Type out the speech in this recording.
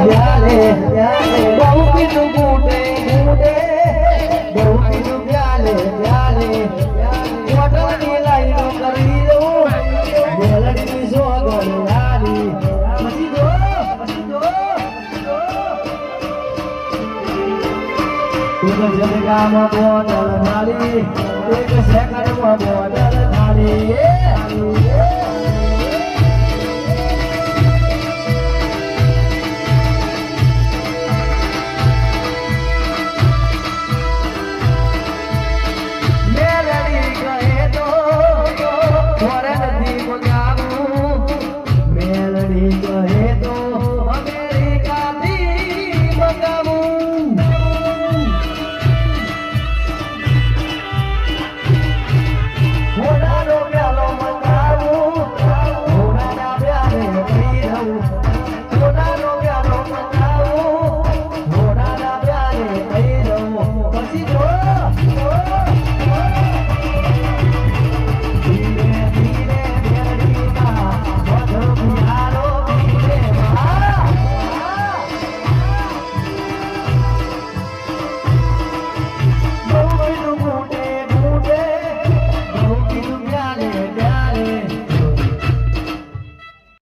પ્યાલે બહુ પીધું બૂટે બૂટે બહુ પીધું પ્યાલે પ્યાલે મોટરની લાઈનો કરી દઉં મેલડી સોગળ લારી પછી દો એક જગામાં બોટલ મારી એક સેકન્ડમાં બોટલ મારી